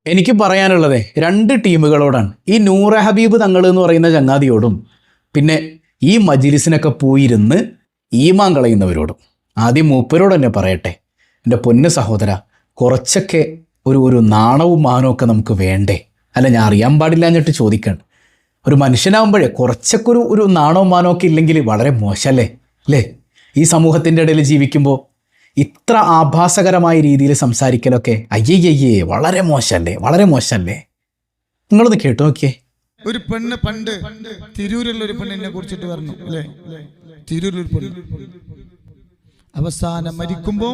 എനിക്ക് പറയാനുള്ളത് രണ്ട് ടീമുകളോടാണ്. ഈ നൂറ ഹബീബ് തങ്ങൾ എന്ന് പറയുന്ന ചങ്ങാതിയോടും പിന്നെ ഈ മജിലിസിനൊക്കെ പോയിരുന്ന് ഈമാൻ കളയുന്നവരോടും. ആദ്യം മൂപ്പരോട് തന്നെ പറയട്ടെ, എൻ്റെ പൊന്ന് സഹോദര, കുറച്ചൊക്കെ ഒരു നാണവും മാനവും ഒക്കെ നമുക്ക് വേണ്ടേ? അല്ല, ഞാൻ അറിയാൻ പാടില്ല എന്നിട്ട് ചോദിക്കണം. ഒരു മനുഷ്യനാകുമ്പോഴേ കുറച്ചൊക്കെ ഒരു നാണവും മാനവും ഒക്കെ ഇല്ലെങ്കിൽ വളരെ മോശമല്ലേ അല്ലേ? ഈ സമൂഹത്തിൻ്റെ ഇടയിൽ ജീവിക്കുമ്പോൾ ഇത്ര ആഭാസകരമായ രീതിയിൽ സംസാരിക്കലൊക്കെ അയ്യയ്യേ വളരെ മോശമല്ലേ, വളരെ മോശമല്ലേ? നിങ്ങളൊന്ന് കേട്ടു നോക്കിയേ. ഒരു പെണ്ണ് പണ്ട് തിരൂരിലുള്ള ഒരു പെണ്ണിനെ കുറിച്ചിട്ട് പറഞ്ഞു അല്ലേ? തിരൂരിലൊരു പെണ്ണ് അവസാനം മരിക്കുമ്പോ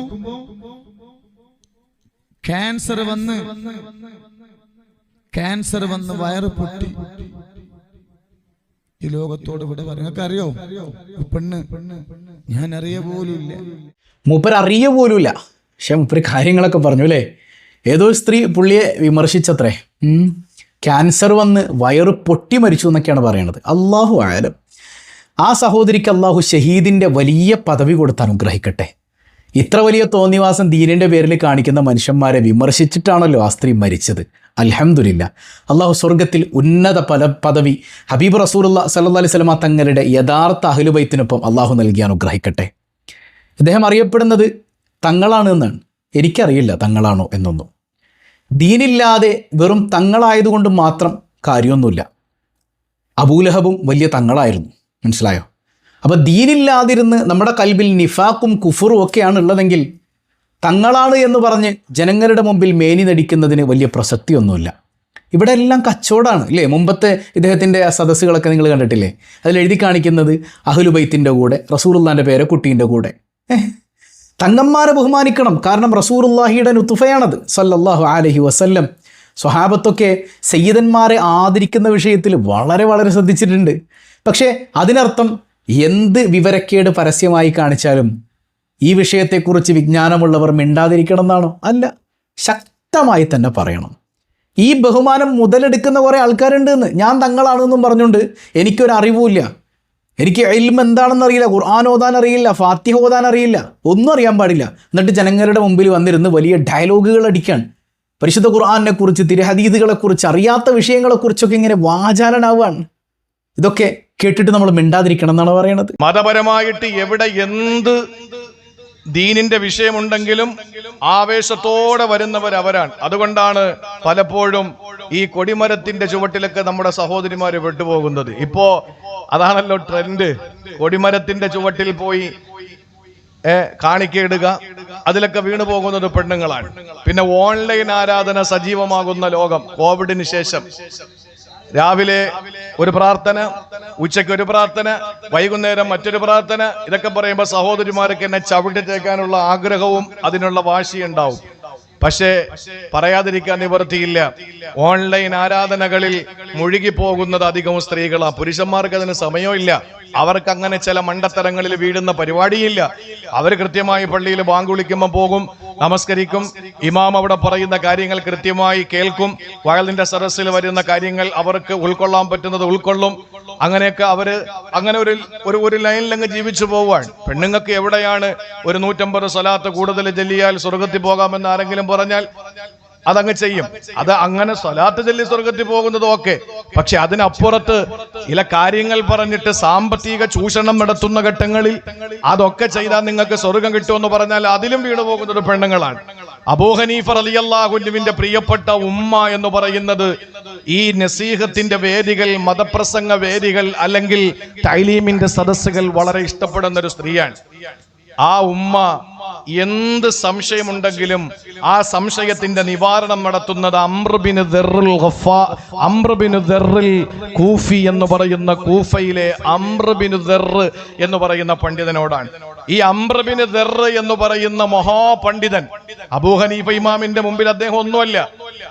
ക്യാൻസർ വന്ന് വയറ് പൊട്ടി ഈ ലോകത്തോട് ഇവിടെ നിങ്ങൾക്ക് അറിയോ? പെണ്ണ് ഞാൻ അറിയ പോലുമില്ല, മൂപ്പർ അറിയ പോലുമില്ല. പക്ഷെ മൂപ്പര് കാര്യങ്ങളൊക്കെ പറഞ്ഞു അല്ലേ? ഏതോ സ്ത്രീ പുള്ളിയെ വിമർശിച്ചത്രേ. ക്യാൻസർ വന്ന് വയറ് പൊട്ടി മരിച്ചു എന്നൊക്കെയാണ് പറയണത്. അള്ളാഹു ആയാലും ആ സഹോദരിക്ക് അള്ളാഹു ഷഹീദിൻ്റെ വലിയ പദവി കൊടുത്ത് അനുഗ്രഹിക്കട്ടെ. ഇത്ര വലിയ തോന്നിവാസം ദീനിൻ്റെ പേരിൽ കാണിക്കുന്ന മനുഷ്യന്മാരെ വിമർശിച്ചിട്ടാണല്ലോ ആ സ്ത്രീ മരിച്ചത്. അൽഹംദുലില്ലാ, അള്ളാഹു സ്വർഗത്തിൽ ഉന്നത പദവി ഹബീബ് റസൂലുള്ളാഹി സ്വല്ലല്ലാഹി അലൈഹി വസല്ലം തങ്ങളുടെ യഥാർത്ഥ അഹ്ലുബൈത്തിനൊപ്പം അള്ളാഹു നൽകി അനുഗ്രഹിക്കട്ടെ. ഇദ്ദേഹം അറിയപ്പെടുന്നത് തങ്ങളാണ് എന്നാണ്. എനിക്കറിയില്ല തങ്ങളാണോ എന്നൊന്നും. ദീനില്ലാതെ വെറും തങ്ങളായതുകൊണ്ട് മാത്രം കാര്യമൊന്നുമില്ല. അബൂലഹബും വലിയ തങ്ങളായിരുന്നു, മനസ്സിലായോ? അപ്പോൾ ദീനില്ലാതിരുന്ന് നമ്മുടെ കൽബിൽ നിഫാക്കും കുഫറും ഒക്കെയാണ് ഉള്ളതെങ്കിൽ തങ്ങളാണ് എന്ന് പറഞ്ഞ് ജനങ്ങളുടെ മുമ്പിൽ മേനി നടിക്കുന്നതിന് വലിയ പ്രസക്തിയൊന്നുമില്ല. ഇവിടെ എല്ലാം കച്ചവടമാണ് അല്ലേ? മുമ്പത്തെ ഇദ്ദേഹത്തിൻ്റെ സദസ്സുകളൊക്കെ നിങ്ങൾ കണ്ടിട്ടില്ലേ? അതിലെഴുതി കാണിക്കുന്നത് അഹ്ലുബൈത്തിൻ്റെ കൂടെ റസൂലുള്ളാഹിൻ്റെ പേരക്കുട്ടീൻ്റെ കൂടെ. തങ്ങന്മാരെ ബഹുമാനിക്കണം, കാരണം റസൂലുള്ളാഹിയുടെ നുതുഫയാണത് സല്ലല്ലാഹു അലൈഹി വസല്ലം. സ്വഹാബത്തൊക്കെ സയ്യിദന്മാരെ ആദരിക്കുന്ന വിഷയത്തിൽ വളരെ വളരെ ശ്രദ്ധിച്ചിട്ടുണ്ട്. പക്ഷേ അതിനർത്ഥം എന്ത് വിവരക്കേട് പരസ്യമായി കാണിച്ചാലും ഈ വിഷയത്തെക്കുറിച്ച് വിജ്ഞാനമുള്ളവർ മിണ്ടാതിരിക്കണം എന്നാണോ? അല്ല, ശക്തമായി തന്നെ പറയണം. ഈ ബഹുമാനം മുതലെടുക്കുന്ന കുറേ ആൾക്കാരുണ്ട് എന്ന്. ഞാൻ തങ്ങളാണെന്നും പറഞ്ഞുകൊണ്ട് എനിക്കൊരറിവുമില്ല, എനിക്ക് ഇൽമ് എന്താണെന്ന് അറിയില്ല, ഖുർആൻ ഓതാൻ അറിയില്ല, ഫാത്തിഹ ഓതാൻ അറിയില്ല, ഒന്നും അറിയാൻ പാടില്ല. എന്നിട്ട് ജനങ്ങളുടെ മുമ്പിൽ വന്നിരുന്ന് വലിയ ഡയലോഗുകൾ അടിക്കാൻ, പരിശുദ്ധ ഖുർആനെ കുറിച്ച് തിരുഹദീസുകളെക്കുറിച്ച് അറിയാത്ത വിഷയങ്ങളെക്കുറിച്ചൊക്കെ ഇങ്ങനെ വാചാലനാവാണ്. ഇതൊക്കെ കേട്ടിട്ട് നമ്മൾ മിണ്ടാതിരിക്കണം എന്നാണ് പറയണത്. മതപരമായിട്ട് എവിടെ എന്ത് ദീനിന്റെ വിഷയമുണ്ടെങ്കിലും ആവേശത്തോടെ വരുന്നവർ അവരാണ്. അതുകൊണ്ടാണ് പലപ്പോഴും ഈ കൊടിമരത്തിന്റെ ചുവട്ടിലൊക്കെ നമ്മുടെ സഹോദരിമാര് വിട്ടുപോകുന്നത്. ഇപ്പോ അതാണല്ലോ ട്രെൻഡ്. കൊടിമരത്തിന്റെ ചുവട്ടിൽ പോയി കാണിക്കയിടുക, അതിലൊക്കെ വീണു പോകുന്നത് പെണ്ണുങ്ങളാണ്. പിന്നെ ഓൺലൈൻ ആരാധന സജീവമാകുന്ന ലോകം. കോവിഡിന് ശേഷം രാവിലെ ഒരു പ്രാർത്ഥന, ഉച്ചയ്ക്ക് ഒരു പ്രാർത്ഥന, വൈകുന്നേരം മറ്റൊരു പ്രാർത്ഥന. ഇതൊക്കെ പറയുമ്പോൾ സഹോദരിമാർക്ക് എന്നെ ചവിട്ടിത്തേക്കാനുള്ള ആഗ്രഹവും അതിനുള്ള വാശിയുണ്ടാവും. പക്ഷേ പറയാതിരിക്കാൻ നിവർത്തിയില്ല. ഓൺലൈൻ ആരാധനകളിൽ മുഴുകിപ്പോകുന്നത് അധികവും സ്ത്രീകളാണ്. പുരുഷന്മാർക്ക് അതിന് സമയമില്ല. അവർക്ക് അങ്ങനെ ചില മണ്ടത്തരങ്ങളിൽ വീഴുന്ന പരിപാടിയില്ല. അവർ കൃത്യമായി പള്ളിയിൽ ബാങ്ക് വിളിക്കുമ്പോൾ പോകും, നമസ്കരിക്കും, ഇമാം അവിടെ പറയുന്ന കാര്യങ്ങൾ കൃത്യമായി കേൾക്കും, വയലിന്റെ സദസ്സിൽ വരുന്ന കാര്യങ്ങൾ അവർക്ക് ഉൾക്കൊള്ളാൻ പറ്റുന്നത് ഉൾക്കൊള്ളും. അങ്ങനെയൊക്കെ അവര് അങ്ങനെ ഒരു ലൈനിലങ്ങ് ജീവിച്ചു പോവാണ്. പെണ്ണുങ്ങൾക്ക് എവിടെയാണ് ഒരു 150 സ്വലാത്ത് കൂടുതൽ ചൊല്ലിയാൽ സ്വർഗത്തിൽ പോകാമെന്ന് ആരെങ്കിലും പറഞ്ഞാൽ അതങ്ങ് ചെയ്യും. അത് അങ്ങനെ സ്വലാത്ത് ചൊല്ലി സ്വർഗത്തിൽ പോകുന്നത് ഓക്കെ. പക്ഷെ അതിനപ്പുറത്ത് ചില കാര്യങ്ങൾ പറഞ്ഞിട്ട് സാമ്പത്തിക ചൂഷണം നടത്തുന്ന ഘട്ടങ്ങളിൽ അതൊക്കെ ചെയ്താൽ നിങ്ങൾക്ക് സ്വർഗം കിട്ടുമെന്ന് പറഞ്ഞാൽ അതിലും വീണു പോകുന്നത് പെണ്ണുങ്ങളാണ്. അബൂ ഹനീഫ റളിയല്ലാഹു അൻഹുവിന്റെ പ്രിയപ്പെട്ട ഉമ്മ എന്ന് പറയുന്നത് ഈ നസീഹത്തിന്റെ വേദികൾ, മതപ്രസംഗ വേദികൾ അല്ലെങ്കിൽ തൈലീമിന്റെ സദസ്സുകൾ വളരെ ഇഷ്ടപ്പെടുന്ന ഒരു സ്ത്രീയാണ്. ആ ഉമ്മ എന്ത് സംശയമുണ്ടെങ്കിലും ആ സംശയത്തിന്റെ നിവാരണം നടത്തുന്നത് അംർ ബിൻ ദർറിൽ കൂഫി എന്ന് പറയുന്ന കൂഫയിലെ അംർ ബിൻ ദർറ് എന്ന് പറയുന്ന പണ്ഡിതനോടാണ്. ഈ അംർ ബിൻ ദർറ് എന്ന് പറയുന്ന മഹാപണ്ഡിതൻ അബൂ ഹനീഫ ഇമാമിന്റെ മുമ്പിൽ അദ്ദേഹം ഒന്നുമല്ല.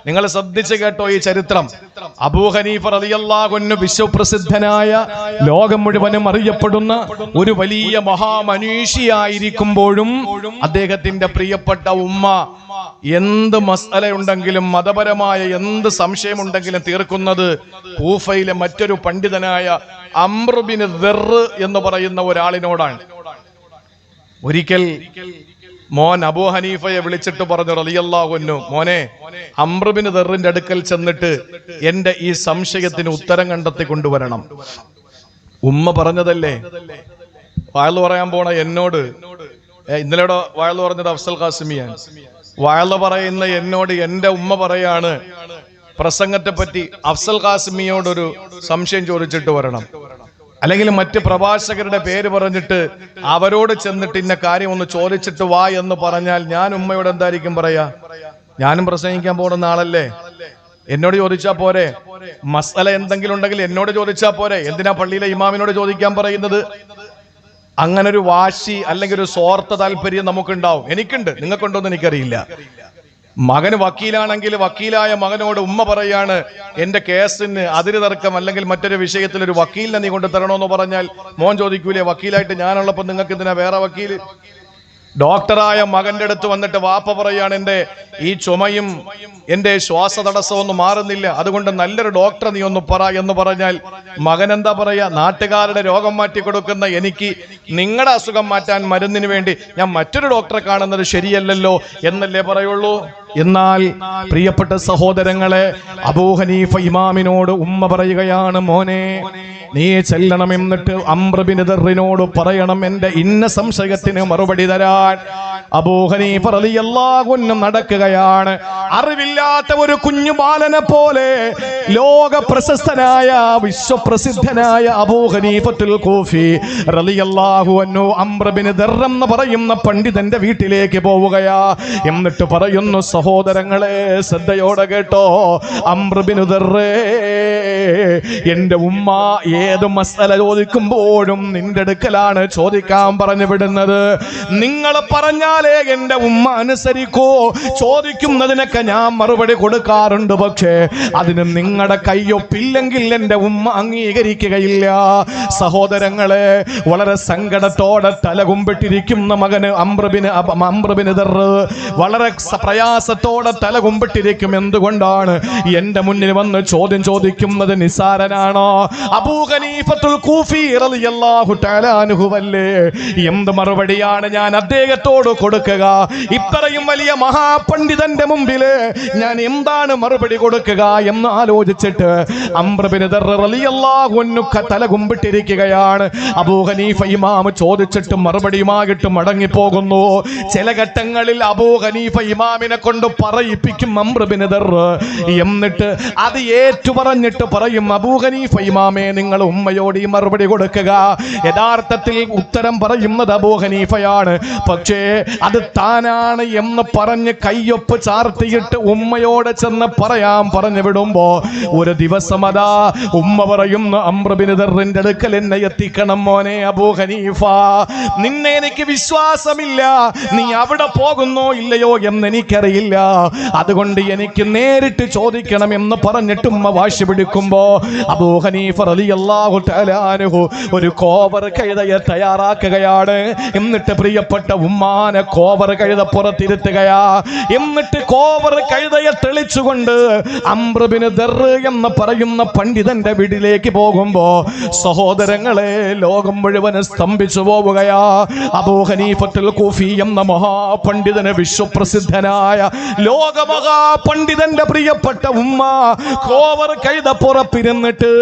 നിങ്ങൾ ശ്രദ്ധിച്ചു കേട്ടോ ഈ ചരിത്രം. അബൂ ഹനീഫ റളിയല്ലാഹു അൻഹു വിശ്വപ്രസിദ്ധനായ, ലോകം മുഴുവനും അറിയപ്പെടുന്ന ഒരു വലിയ മഹാമനീഷിയായിരിക്കുമ്പോഴും അദ്ദേഹത്തിന്റെ പ്രിയപ്പെട്ട ഉമ്മ എന്ത് മസ്അലയുണ്ടെങ്കിലും മതപരമായ എന്ത് സംശയമുണ്ടെങ്കിലും തീർക്കുന്നത് കൂഫയിലെ മറ്റൊരു പണ്ഡിതനായ അംർ ബിൻ ദർറ് എന്ന് പറയുന്ന ഒരാളിനോടാണ്. ഒരിക്കൽ മോൻ അബൂ ഹനീഫയെ വിളിച്ചിട്ട് പറഞ്ഞു റളിയല്ലാഹു അൻഹു, മോനെ അംർ ബിൻ ദർറിന്റെ അടുക്കൽ ചെന്നിട്ട് എന്റെ ഈ സംശയത്തിന് ഉത്തരം കണ്ടെത്തി കൊണ്ടുവരണം. ഉമ്മ പറഞ്ഞതല്ലേ വയല് പറയാൻ പോണ എന്നോട്. ഇന്നലെ വയല് പറഞ്ഞത് അഫ്സൽ ഖാസിമിയാണ്. വയല് പറയുന്ന എന്നോട് എന്റെ ഉമ്മ പറയാണ് പ്രസംഗത്തെ പറ്റി അഫ്സൽ ഖാസിമിയോടൊരു സംശയം ചോദിച്ചിട്ട് വരണം, അല്ലെങ്കിൽ മറ്റ് പ്രഭാഷകരുടെ പേര് പറഞ്ഞിട്ട് അവരോട് ചെന്നിട്ട് ഇന്ന കാര്യം ഒന്ന് ചോദിച്ചിട്ട് വാ എന്ന് പറഞ്ഞാൽ ഞാൻ ഉമ്മയോട് എന്തായിരിക്കും പറയാ? ഞാനും പ്രസംഗിക്കാൻ പോകുന്ന ആളല്ലേ, എന്നോട് ചോദിച്ചാ പോരെ? മസല എന്തെങ്കിലും ഉണ്ടെങ്കിൽ എന്നോട് ചോദിച്ചാ പോരെ? എന്തിനാ പള്ളിയിലെ ഇമാമിനോട് ചോദിക്കാൻ പറയുന്നത്? അങ്ങനെ ഒരു വാശി അല്ലെങ്കിൽ ഒരു സ്വാർത്ഥ താല്പര്യം നമുക്കുണ്ടാവും. എനിക്കുണ്ട്, നിങ്ങൾക്കുണ്ടോന്ന് എനിക്കറിയില്ല. മകന് വക്കീലാണെങ്കിൽ വക്കീലായ മകനോട് ഉമ്മ പറയാണ് എന്റെ കേസിന് അതിര് തർക്കം അല്ലെങ്കിൽ മറ്റൊരു വിഷയത്തിൽ ഒരു വക്കീലിനെ നീ കൊണ്ട് തരണോന്ന് പറഞ്ഞാൽ മോൻ ചോദിക്കൂലേ, വക്കീലായിട്ട് ഞാനുള്ളപ്പോ നിങ്ങൾക്ക് എന്തിനാ വേറെ വക്കീല്? ഡോക്ടറായ മകന്റെ അടുത്ത് വന്നിട്ട് വാപ്പ പറയാണ് എന്റെ ഈ ചുമയും എന്റെ ശ്വാസതടസ്സവും ഒന്നും മാറുന്നില്ല, അതുകൊണ്ട് നല്ലൊരു ഡോക്ടറെ നീ ഒന്ന് പറ എന്ന് പറഞ്ഞാൽ മകൻ എന്താ പറയാ? നാട്ടുകാരുടെ രോഗം മാറ്റി കൊടുക്കുന്ന എനിക്ക് നിങ്ങളുടെ അസുഖം മാറ്റാൻ മരുന്നിന് വേണ്ടി ഞാൻ മറ്റൊരു ഡോക്ടറെ കാണുന്നത് ശരിയല്ലല്ലോ എന്നല്ലേ പറയുള്ളൂ. എന്നാൽ പ്രിയപ്പെട്ട സഹോദരങ്ങളെ, അബൂ ഹനീഫ ഇമാമിനോട് ഉമ്മ പറയുകയാണ്, മോനെ നീ ചെല്ലണം, എന്നിട്ട് അംർ ബിൻ ദർറിനോട് പറയണം എന്റെ ഇന്ന സംശയത്തിന് മറുപടി തരാൻ. അബൂ ഹനീഫ റളിയല്ലാഹു അൻഹു നടക്കുകയാണ്. അറിവില്ലാത്ത ഒരു കുഞ്ഞു ബാലനെ പോലെ ലോക പ്രശസ്തനായ വിശ്വപ്രസിദ്ധനായ അബൂ ഹനീഫത്തുൽ കൂഫി റളിയല്ലാഹു അൻഹു അംർ ബിൻ ദർർ എന്ന് പറയുന്ന പണ്ഡിതന്റെ വീട്ടിലേക്ക് പോവുകയാ. എന്നിട്ട് പറയുന്നു, സഹോദരങ്ങളെ ശ്രദ്ധയോടെ കേട്ടോ, അംർ ബിൻ ദർർ എന്റെ ഉമ്മ ഏത് മസല ചോദിക്കുമ്പോഴും നിന്റെ അടുക്കലാണ് ചോദിക്കാൻ പറഞ്ഞു വിടുന്നത്. നിങ്ങൾ പറഞ്ഞാലേ എന്റെ ഉമ്മ അനുസരിക്കൂ. ചോദിക്കുന്നതിനൊക്കെ ഞാൻ മറുപടി കൊടുക്കാറുണ്ട്, പക്ഷേ അതിന് നിങ്ങളുടെ കയ്യൊപ്പില്ലെങ്കിൽ എന്റെ ഉമ്മ അംഗീകരിക്കുകയില്ല. സഹോദരങ്ങളെ, വളരെ സങ്കടത്തോടെ തലകുമ്പിട്ടിരിക്കുന്ന മകന് അംർ ബിൻ ദർർ വളരെ പ്രയാസത്തോടെ തലകുമ്പിട്ടിരിക്കും. എന്തുകൊണ്ടാണ്? എന്റെ മുന്നിൽ വന്ന് ചോദ്യം ചോദിക്കുന്നത് നിസാരനാണോ? അബൂ ഹനീഫത്തുൽ കൂഫി റളിയല്ലാഹു തആല അൻഹു അല്ലേ? എന്ത് മറുപടിയാണ് ഞാൻ അദ്ദേഹത്തോട് കൊടുക്കുക? ഇത്രയും വലിയ മഹാപണ്ഡിതന്റെ മുമ്പിൽ ഞാൻ എന്താണ് മറുപടി കൊടുക്കുക എന്ന് ആലോചിച്ചിട്ട് അംർ ബിൻ ദർർ റളിയല്ലാഹു അൻഹു തലകുമ്പിട്ടിരിക്കുകയാണ്. അബൂ ഹനീഫ ഇമാം ചോദിച്ചിട്ട് മറുപടിയുമായിട്ട് മടങ്ങിപ്പോകുന്നു. ചില ഘട്ടങ്ങളിൽ അബൂ ഹനീഫ ഇമാമിനെ കൊണ്ട് പറയിപ്പിക്കും അംർ ബിൻ ദർർ. എന്നിട്ട് അത് ഏറ്റു പറഞ്ഞിട്ട് പറയും, അബൂ ഹനീഫ ഇമാമേ നിങ്ങൾ ഉമ്മയോട് ഈ മറുപടി കൊടുക്കുക. യഥാർത്ഥത്തിൽ ഉത്തരം പറയുന്നത് അബൂ ഹനീഫയാണ്, പക്ഷേ അത് താനാണ് എന്ന് പറഞ്ഞ് കയ്യൊപ്പ് ചാർത്തിയിട്ട് ഉമ്മയോട് ചെന്ന് പറയാൻ പറഞ്ഞു വിടുമ്പോ ഒരു ദിവസം അതാ ഉമ്മ പറയുന്നു, അംർ ബിൻ ദർറിന്റെ അടുക്കൽ എന്നെ എത്തിക്കണം മോനെ അബൂ ഹനീഫ, നിന്നെ എനിക്ക് വിശ്വാസമില്ല, നീ അവിടെ പോകുന്നോ ഇല്ലയോ എന്ന് എനിക്കറിയില്ല, അതുകൊണ്ട് എനിക്ക് നേരിട്ട് ചോദിക്കണം എന്ന് പറഞ്ഞിട്ട് ഉമ്മ വാശി പിടിക്കുമ്പോ അബൂ ഹനീഫ റളിയല്ലാഹു തആല അൻഹു ഒരു കോവർ കഴുതയെ തയ്യാറാക്കുകയാണ്. എന്നിട്ട് പ്രിയപ്പെട്ട ഉമ്മാനെ കോവർ കഴുത പുറത്തിരുത്തുകയാ. എന്നിട്ട് കോവർ കഴുതയെ തെളിച്ചുകൊണ്ട് അംർ ബിൻ ദർർ എന്ന് പറയുന്ന പണ്ഡിതന്റെ വീട്ടിലേക്ക് പോകുമ്പോ സഹോദരങ്ങളെ, ലോകം മുഴുവൻ സ്തംഭിച്ചു പോവുകയാ. അബൂ ഹനീഫത്തുൽ കൂഫി എന്ന മഹാപണ്ഡിതന്, വിശ്വപ്രസിദ്ധനായ ലോകമഹാപണ്ഡിതന്റെ പ്രിയപ്പെട്ട ഉമ്മ കോവർ കഴുത പുറപ്പിരുന്നിട്ട്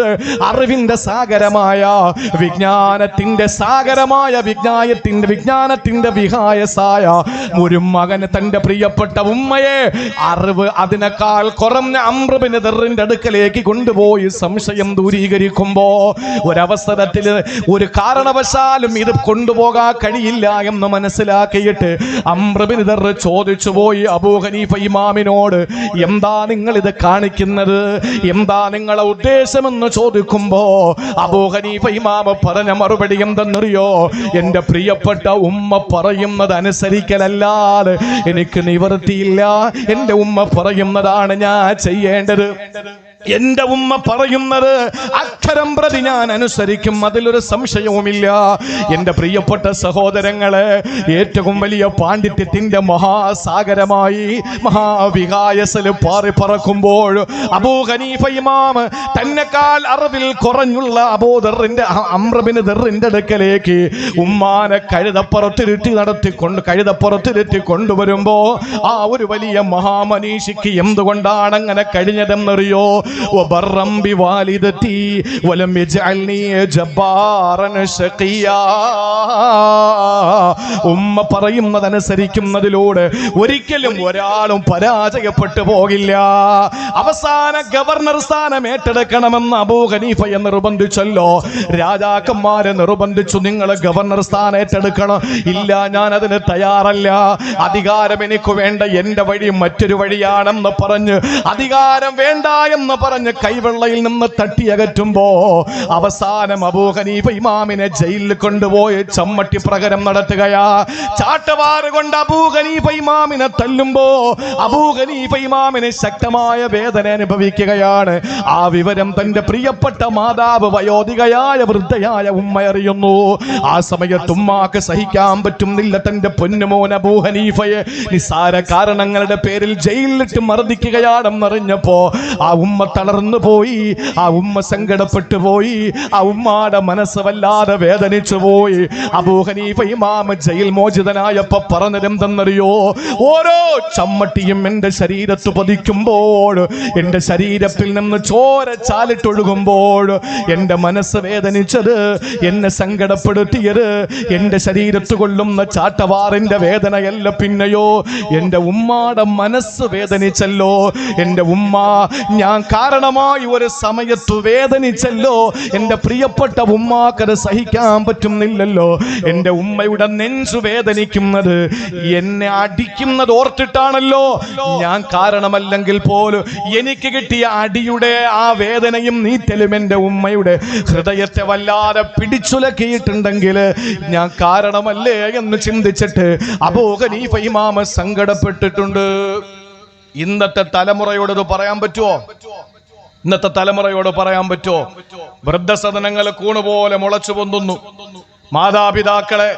അറിവിന്റെ സാഗരമായ വിജ്ഞാനത്തിന്റെ സാഗരമായ വിജ്ഞാനത്തിന്റെ വിഹായസായ ഒരു മകന് തന്റെ പ്രിയപ്പെട്ട ഉമ്മയെ അറിവ് അതിനേക്കാൾ കുറഞ്ഞ അംർ ബിൻ ദർറിന്റെ അടുക്കലേക്ക് കൊണ്ടുപോയി സംശയം ദൂരീകരിക്കുമ്പോ ഒരവസരത്തിൽ ഒരു കാരണവശാലും ഇത് കൊണ്ടുപോകാൻ കഴിയില്ല എന്ന് മനസ്സിലാക്കിയിട്ട് അംർ ബിൻ ദർർ ചോദിച്ചു പോയി അബൂ ഹനീഫ ഇമാമിനോട്, എന്താ നിങ്ങൾ ഇത് കാണിക്കുന്നത്, എന്താ നിങ്ങളെ ഉദ്ദേശമെന്ന് ചോദിക്കുമ്പോ അബൂ ഹനീഫ ഇമാം പറഞ്ഞ മറുപടി എന്തെന്നറിയോ? എന്റെ പ്രിയപ്പെട്ട ഉമ്മ പറയുന്നത് അനുസരിക്കലല്ലാതെ എനിക്ക് നിവൃത്തിയില്ല. എന്റെ ഉമ്മ പറയുന്നതാണ് ഞാൻ ചെയ്യേണ്ടത്. എന്റെ ഉമ്മ പറയുന്നത് അക്ഷരം പ്രതി ഞാൻ അനുസരിക്കും, അതിലൊരു സംശയവുമില്ല. എന്റെ പ്രിയപ്പെട്ട സഹോദരങ്ങളെ, ഏറ്റവും വലിയ പാണ്ഡിത്യത്തിന്റെ മഹാസാഗരമായി മഹാവിഹായസൽ പാറി പറക്കുമ്പോൾ അബൂ ഹനീഫ ഇമാം തന്നെക്കാൾ അറിവിൽ കുറഞ്ഞുള്ള അബൂദറിന്റെ അംറബിന് ദറിന്റെ അടുക്കലേക്ക് ഉമ്മാനെ കഴുതപ്പുറത്തിരുത്തി കൊണ്ടുവരുമ്പോ ആ ഒരു വലിയ മഹാമനീഷിക്ക് എന്തുകൊണ്ടാണ് അങ്ങനെ കഴിഞ്ഞതെന്നറിയോ? വബറം ബിവാലിദതി വലം യജ്അൽനി ജബ്ബാറൻ ശഖിയാ. ഉമ്മ പറയുന്നതനുസരിക്കുന്നതിലൂടെ ഒരിക്കലും ഒരാളും പരാജയപ്പെട്ടു പോകില്ല. അവസാന ഗവർണർ സ്ഥാനം ഏറ്റെടുക്കണമെന്ന് അബൂ ഹനീഫയെ നിർബന്ധിച്ചല്ലോ. രാജാക്കന്മാരെ നിർബന്ധിച്ചു, നിങ്ങൾ ഗവർണർ സ്ഥാനം ഏറ്റെടുക്കണം. ഇല്ല, ഞാൻ അതിന് തയ്യാറല്ല. അധികാരം എനിക്ക് വേണ്ട, എന്റെ വഴി മറ്റൊരു വഴിയാണെന്ന് പറഞ്ഞ്, അധികാരം വേണ്ട എന്ന് പറഞ്ഞ് കൈവെള്ളയിൽ നിന്ന് തട്ടിയകറ്റുമ്പോ അവസാനം അബൂ ഹനീഫ ഇമാമിനെ ജയിലിൽ കൊണ്ടുപോയി ചമ്മട്ടി പ്രഹരം നടത്തുകയാ. ചാട്ടവാറ് കൊണ്ട് അബൂ ഹനീഫ ഇമാമിനെ തല്ലുമ്പോ അബൂ ഹനീഫ ഇമാമിന് ശക്തമായ വേദന അനുഭവിക്കുകയാണ്. ആ വിവരം തന്റെ പ്രിയപ്പെട്ട മാതാവ് വയോധികയായ വൃദ്ധയായ ഉമ്മ അറിയുന്നു. ആ സമയത്ത് ഉമ്മാക്ക് സഹിക്കാൻ പറ്റുന്നില്ല. തന്റെ പൊന്നുമോൻ അബൂ ഹനീഫയെ നിസ്സാര കാരണങ്ങളുടെ പേരിൽ ജയിലിലിട്ട് മർദ്ദിക്കുകയാണെന്നറിഞ്ഞപ്പോ ആ ഉമ്മ തളർന്നു പോയി, ആ ഉമ്മ സങ്കടപ്പെട്ടു പോയി, ആ ഉമ്മാടെ മനസ്സ് വല്ലാതെ വേദനിച്ചു പോയി. അബൂ ഹനീഫ ഇമാം ജയിൽ മോചിതനായപ്പോ പറഞ്ഞതെന്തെന്നറിയോ? ഓരോ ചമ്മട്ടിയും എന്റെ ശരീരത്ത് പതിക്കുമ്പോൾ, എന്റെ ശരീരത്തിൽ നിന്ന് ചോര ചാലിട്ടൊഴുകുമ്പോൾ എന്റെ മനസ്സ് വേദനിച്ചത്, എന്നെ സങ്കടപ്പെടുത്തിയത് എന്റെ ശരീരത്ത് കൊള്ളുന്ന ചാട്ടവാറിന്റെ വേദനയല്ല, പിന്നെയോ എന്റെ ഉമ്മാടെ മനസ്സ് വേദനിച്ചല്ലോ. എന്റെ ഉമ്മ ഞാൻ കാരണമായി ഒരു സമയത്ത് വേദനിച്ചല്ലോ. എന്റെ പ്രിയപ്പെട്ട ഉമ്മാക്കത് സഹിക്കാൻ പറ്റുന്നില്ലല്ലോ. എന്റെ ഉമ്മയുടെ നെഞ്ചു വേദനിക്കുന്നത് എന്നെ അടിക്കുന്നത് ഓർത്തിട്ടാണല്ലോ. ഞാൻ കാരണമല്ലെങ്കിൽ പോലും എനിക്ക് കിട്ടിയ അടിയുടെ ആ വേദനയും നീറ്റലും എന്റെ ഉമ്മയുടെ ഹൃദയത്തെ വല്ലാതെ പിടിച്ചുലക്കിയിട്ടുണ്ടെങ്കിൽ ഞാൻ കാരണമല്ലേ എന്ന് ചിന്തിച്ചിട്ട് അബൂ ഹനീഫ ഇമാം സങ്കടപ്പെട്ടിട്ടുണ്ട്. ഇന്നത്തെ തലമുറയോട് ഇത് പറയാൻ പറ്റുമോ? ഇന്നത്തെ തലമുറയോട് പറയാൻ പറ്റുമോ? വൃദ്ധസദനങ്ങൾ കൂണുപോലെ മുളച്ചു പൊന്തുന്നു. മാതാപിതാക്കളെ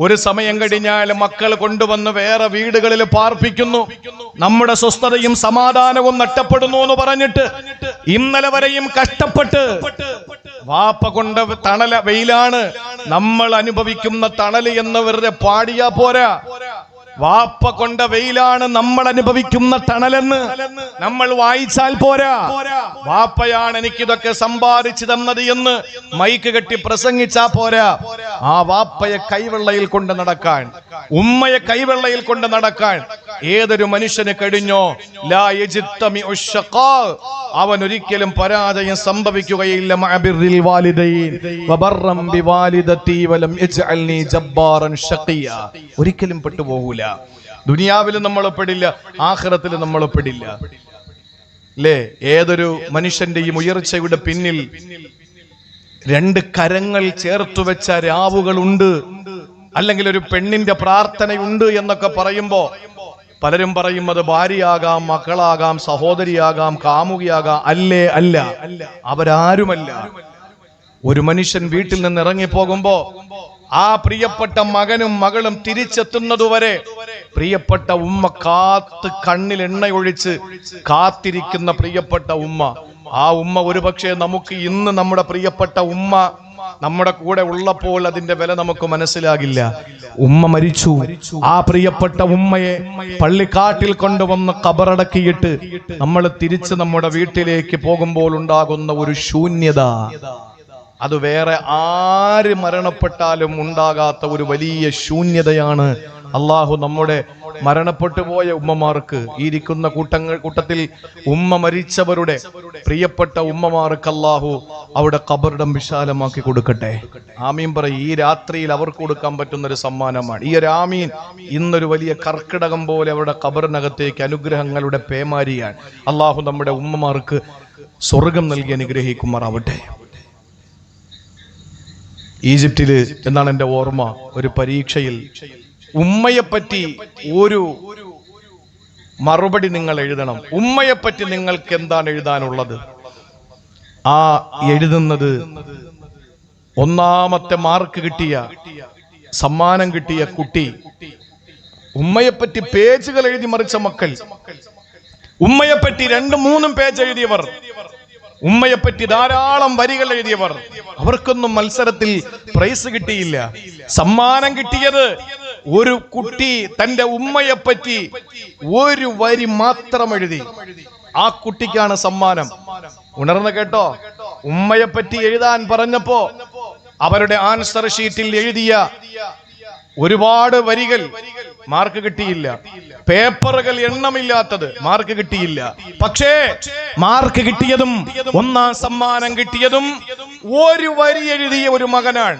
ഒരു സമയം കഴിഞ്ഞാൽ മക്കൾ കൊണ്ടുവന്ന് വേറെ വീടുകളിൽ പാർപ്പിക്കുന്നു. നമ്മുടെ സ്വസ്ഥതയും സമാധാനവും നഷ്ടപ്പെടുന്നു എന്ന് പറഞ്ഞിട്ട് ഇന്നലെ വരെയും കഷ്ടപ്പെട്ട് വാപ്പ കൊണ്ട് തണല, വെയിലാണ് നമ്മൾ അനുഭവിക്കുന്ന തണല് എന്ന് വെറുതെ പാടിയാ പോരാ. വാപ്പ കൊണ്ട വെയിലാണ് നമ്മൾ അനുഭവിക്കുന്ന തണലെന്ന് നമ്മൾ വായിച്ചാൽ പോരാ. വാപ്പയാണ് എനിക്കിതൊക്കെ സമ്പാദിച്ചു തന്നത് എന്ന് മൈക്ക് കെട്ടി പ്രസംഗിച്ചാ പോരാ. ആ വാപ്പയെ കൈവെള്ളയിൽ കൊണ്ട് നടക്കാൻ, ഉമ്മയെ കൈവെള്ളയിൽ കൊണ്ട് നടക്കാൻ ഏതൊരു മനുഷ്യന് കഴിഞ്ഞോ ലാ യജ്തമിഉ ശഖാ, അവൻ ഒരിക്കലും പരാജയം സംഭവിക്കുകയില്ല. മഅബിറിൽ വാലിദൈൻ വബറം ബിവാലിദതി വലം യജ്അൽനി ജബ്ബാറൻ ശഖിയാ, ഒരിക്കലും പെട്ടുപോകൂല. ദുനിയാവിലും നമ്മൾ പെടില്ല, ആഖിറത്തിലും നമ്മൾ പെടില്ല. അല്ലേ? ഏതൊരു മനുഷ്യന്റെയും ഉയർച്ചയുടെ പിന്നിൽ രണ്ട് കരങ്ങൾ ചേർത്തു വെച്ച രാവുകളുണ്ട്, അല്ലെങ്കിൽ ഒരു പെണ്ണിന്റെ പ്രാർത്ഥനയുണ്ട് എന്നൊക്കെ പറയുമ്പോ പലരും പറയും അത് ഭാര്യയാകാം, മക്കളാകാം, സഹോദരിയാകാം, കാമുകിയാകാം. അല്ലേ? അല്ല, അവരാരുമല്ല. ഒരു മനുഷ്യൻ വീട്ടിൽ നിന്ന് ഇറങ്ങിപ്പോകുമ്പോ ആ പ്രിയപ്പെട്ട മകനും മകളും തിരിച്ചെത്തുന്നതുവരെ പ്രിയപ്പെട്ട ഉമ്മ കാത്ത് കണ്ണിൽ എണ്ണയൊഴിച്ച് കാത്തിരിക്കുന്ന പ്രിയപ്പെട്ട ഉമ്മ. ആ ഉമ്മ ഒരുപക്ഷെ നമുക്ക് ഇന്ന് നമ്മുടെ പ്രിയപ്പെട്ട ഉമ്മ നമ്മുടെ കൂടെ ഉള്ളപ്പോൾ അതിന്റെ വില നമുക്ക് മനസ്സിലാകില്ല. ഉമ്മ മരിച്ചു. ആ പ്രിയപ്പെട്ട ഉമ്മയെ പള്ളിക്കാട്ടിൽ കൊണ്ടുവന്ന് ഖബറടക്കിയിട്ട് നമ്മൾ തിരിച്ച് നമ്മുടെ വീട്ടിലേക്ക് പോകുമ്പോൾ ഉണ്ടാകുന്ന ഒരു ശൂന്യത, അത് വേറെ ആര് മരണപ്പെട്ടാലും ഉണ്ടാകാത്ത ഒരു വലിയ ശൂന്യതയാണ്. അള്ളാഹു നമ്മുടെ മരണപ്പെട്ടു പോയ ഉമ്മമാർക്ക്, ഈ ഇരിക്കുന്ന കൂട്ടത്തിൽ ഉമ്മ മരിച്ചവരുടെ പ്രിയപ്പെട്ട ഉമ്മമാർക്ക് അള്ളാഹു അവിടെ ഖബറിടം വിശാലമാക്കി കൊടുക്കട്ടെ. ആമീൻ പറയും. ഈ രാത്രിയിൽ അവർക്ക് കൊടുക്കാൻ പറ്റുന്ന ഒരു സമ്മാനമാണ് ഈ ഒരു ആമീൻ. ഇന്നൊരു വലിയ കർക്കിടകം പോലെ അവരുടെ ഖബറിനകത്തേക്ക് അനുഗ്രഹങ്ങളുടെ പേമാരിയാണ്. അള്ളാഹു നമ്മുടെ ഉമ്മമാർക്ക് സ്വർഗം നൽകി അനുഗ്രഹിക്കുമാറാവട്ടെ. ഈജിപ്തില് എന്നാണ് എൻ്റെ ഓർമ്മ, ഒരു പരീക്ഷയിൽ ഉമ്മയെപ്പറ്റി ഒരു മറുപടി നിങ്ങൾ എഴുതണം. ഉമ്മയെപ്പറ്റി നിങ്ങൾക്ക് എന്താണ് എഴുതാനുള്ളത്? ആ എഴുതുന്നത് ഒന്നാമത്തെ മാർക്ക് കിട്ടിയ, സമ്മാനം കിട്ടിയ കുട്ടി ഉമ്മയെപ്പറ്റി പേജുകൾ എഴുതി മറിച്ച മക്കൾ, ഉമ്മയെപ്പറ്റി 2-3 പേജ് എഴുതിയവർ, ഉമ്മയെപ്പറ്റി ധാരാളം വരികൾ എഴുതിയവർ, അവർക്കൊന്നും മത്സരത്തിൽ പ്രൈസ് കിട്ടിയില്ല. സമ്മാനം കിട്ടിയത് ഒരു കുട്ടി തന്റെ ഉമ്മയെപ്പറ്റി ഒരു വരി മാത്രം എഴുതി. ആ കുട്ടിക്കാണ് സമ്മാനം. ഉണർന്ന് കേട്ടോ, ഉമ്മയെപ്പറ്റി എഴുതാൻ പറഞ്ഞപ്പോ അവരുടെ ആൻസർ ഷീറ്റിൽ എഴുതിയ ഒരുപാട് വരികൾ മാർക്ക് കിട്ടിയില്ല. പേപ്പറുകൾ എണ്ണമില്ലാത്തത് മാർക്ക് കിട്ടിയില്ല. പക്ഷേ മാർക്ക് കിട്ടിയതും 1ാം സമ്മാനം കിട്ടിയതും ഒരു വരി എഴുതിയ ഒരു മകനാണ്.